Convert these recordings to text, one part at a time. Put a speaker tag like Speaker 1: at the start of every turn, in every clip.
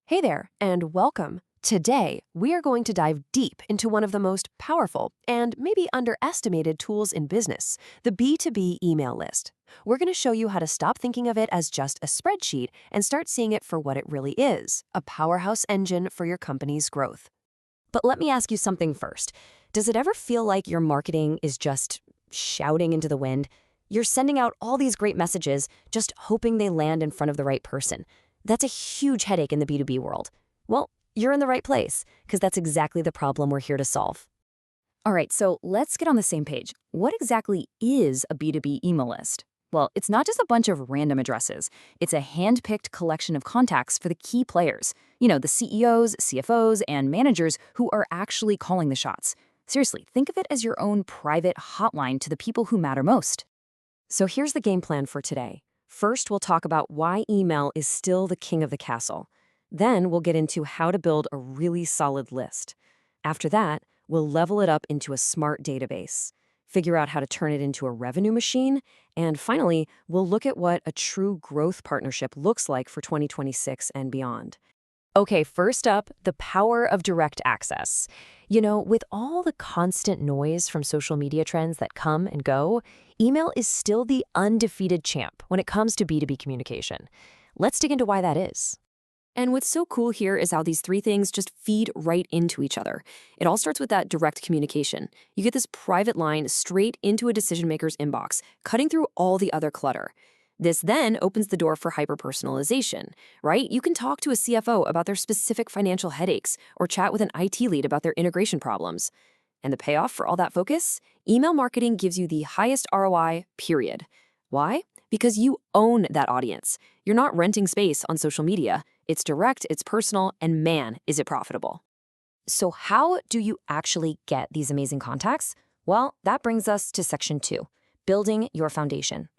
Speaker 1: Hey there, and welcome. Today, we are going to dive deep into one of the most powerful and maybe underestimated tools in business, the B2B email list. We're going to show you how to stop thinking of it as just a spreadsheet and start seeing it for what it really is, a powerhouse engine for your company's growth. But let me ask you something first. Does it ever feel like your marketing is just shouting into the wind? You're sending out all these great messages, just hoping they land in front of the right person. That's a huge headache in the B2B world. Well, you're in the right place, because that's exactly the problem we're here to solve. All right, so let's get on the same page. What exactly is a B2B email list? Well, it's not just a bunch of random addresses. It's a hand-picked collection of contacts for the key players. The CEOs, CFOs, and managers who are actually calling the shots. Seriously, think of it as your own private hotline to the people who matter most. So here's the game plan for today. First, we'll talk about why email is still the king of the castle. Then we'll get into how to build a really solid list. After that, we'll level it up into a smart database, figure out how to turn it into a revenue machine, and finally, we'll look at what a true growth partnership looks like for 2026 and beyond. Okay, first up, the power of direct access. With all the constant noise from social media trends that come and go, email is still the undefeated champ when it comes to B2B communication. Let's dig into why that is. And what's so cool here is how these three things just feed right into each other. It all starts with that direct communication. You get this private line straight into a decision maker's inbox, cutting through all the other clutter. This then opens the door for hyper-personalization, right? You can talk to a CFO about their specific financial headaches or chat with an IT lead about their integration problems. And the payoff for all that focus? Email marketing gives you the highest ROI, period. Why? Because you own that audience. You're not renting space on social media. It's direct, it's personal, and man, is it profitable. So how do you actually get these amazing contacts? Well, that brings us to section 2, building your foundation.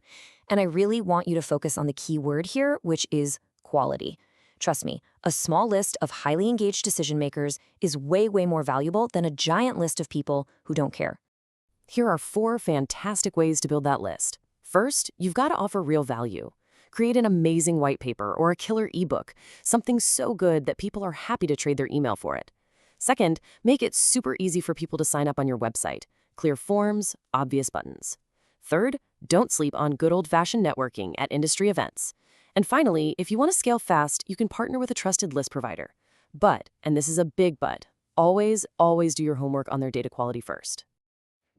Speaker 1: And I really want you to focus on the key word here, which is quality. Trust me, a small list of highly engaged decision makers is way more valuable than a giant list of people who don't care. Here are 4 fantastic ways to build that list. First, you've got to offer real value. Create an amazing white paper or a killer ebook, something so good that people are happy to trade their email for it. Second, make it super easy for people to sign up on your website. Clear forms, obvious buttons. Third, don't sleep on good old-fashioned networking at industry events. And finally, if you want to scale fast, you can partner with a trusted list provider. But, and this is a big but, always do your homework on their data quality first.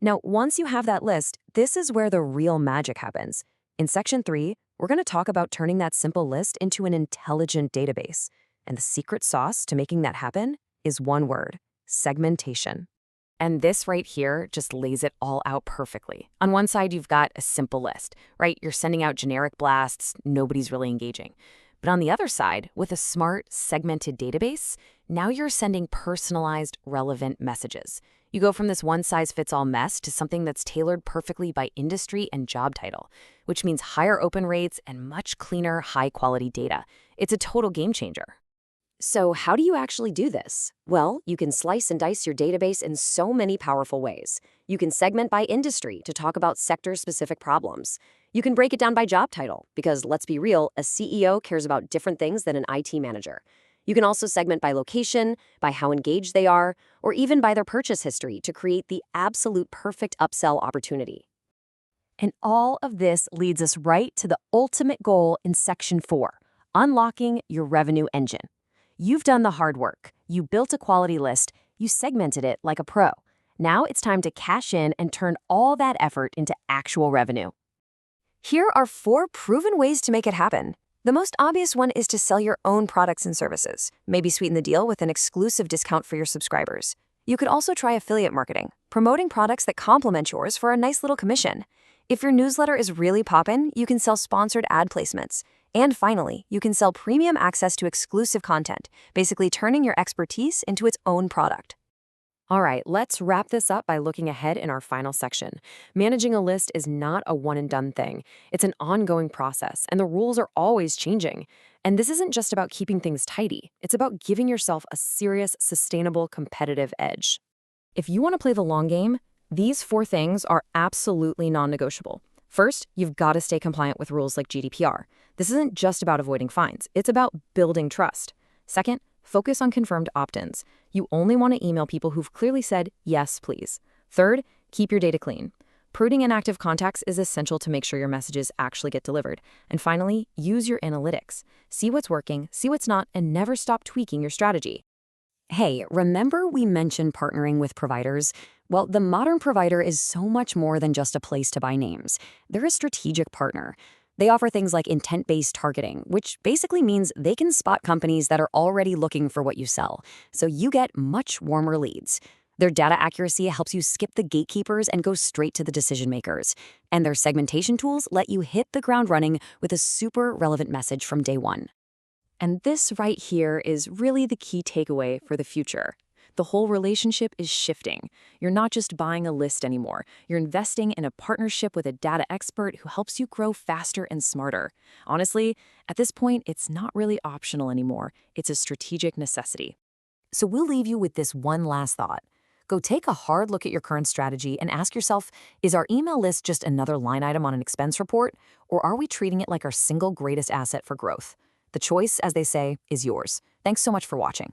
Speaker 1: Now, once you have that list, this is where the real magic happens. In section 3, we're going to talk about turning that simple list into an intelligent database. And the secret sauce to making that happen is one word: segmentation. And this right here just lays it all out perfectly. On one side, you've got a simple list, right? You're sending out generic blasts, nobody's really engaging. But on the other side, with a smart, segmented database, now you're sending personalized, relevant messages. You go from this one-size-fits-all mess to something that's tailored perfectly by industry and job title, which means higher open rates and much cleaner, high-quality data. It's a total game changer. So how do you actually do this? Well, you can slice and dice your database in so many powerful ways. You can segment by industry to talk about sector-specific problems. You can break it down by job title, because let's be real, a CEO cares about different things than an IT manager. You can also segment by location, by how engaged they are, or even by their purchase history to create the absolute perfect upsell opportunity. And all of this leads us right to the ultimate goal in section 4, unlocking your revenue engine. You've done the hard work. You built a quality list. You segmented it like a pro. Now it's time to cash in and turn all that effort into actual revenue. Here are 4 proven ways to make it happen. The most obvious one is to sell your own products and services. Maybe sweeten the deal with an exclusive discount for your subscribers. You could also try affiliate marketing, promoting products that complement yours for a nice little commission. If your newsletter is really poppin', you can sell sponsored ad placements. And finally, you can sell premium access to exclusive content, basically turning your expertise into its own product. All right, let's wrap this up by looking ahead in our final section. Managing a list is not a one-and-done thing. It's an ongoing process, and the rules are always changing. And this isn't just about keeping things tidy. It's about giving yourself a serious, sustainable, competitive edge. If you want to play the long game, these 4 things are absolutely non-negotiable. First, you've got to stay compliant with rules like GDPR. This isn't just about avoiding fines. It's about building trust.
Speaker 2: Second, focus on confirmed opt-ins. You only want to email people who've clearly said, yes, please. Third, keep your data clean. Pruding inactive contacts is essential to make sure your messages actually get delivered. And finally, use your analytics. See what's working, see what's not, and never stop tweaking your strategy.
Speaker 1: Hey, remember we mentioned partnering with providers? Well, the modern provider is so much more than just a place to buy names. They're a strategic partner. They offer things like intent-based targeting, which basically means they can spot companies that are already looking for what you sell, so you get much warmer leads. Their data accuracy helps you skip the gatekeepers and go straight to the decision makers. And their segmentation tools let you hit the ground running with a super relevant message from day one. And this right here is really the key takeaway for the future. The whole relationship is shifting. You're not just buying a list anymore. You're investing in a partnership with a data expert who helps you grow faster and smarter. Honestly, at this point, it's not really optional anymore. It's a strategic necessity. So we'll leave you with this one last thought. Go take a hard look at your current strategy and ask yourself, is our email list just another line item on an expense report, or are we treating it like our single greatest asset for growth? The choice, as they say, is yours. Thanks so much for watching.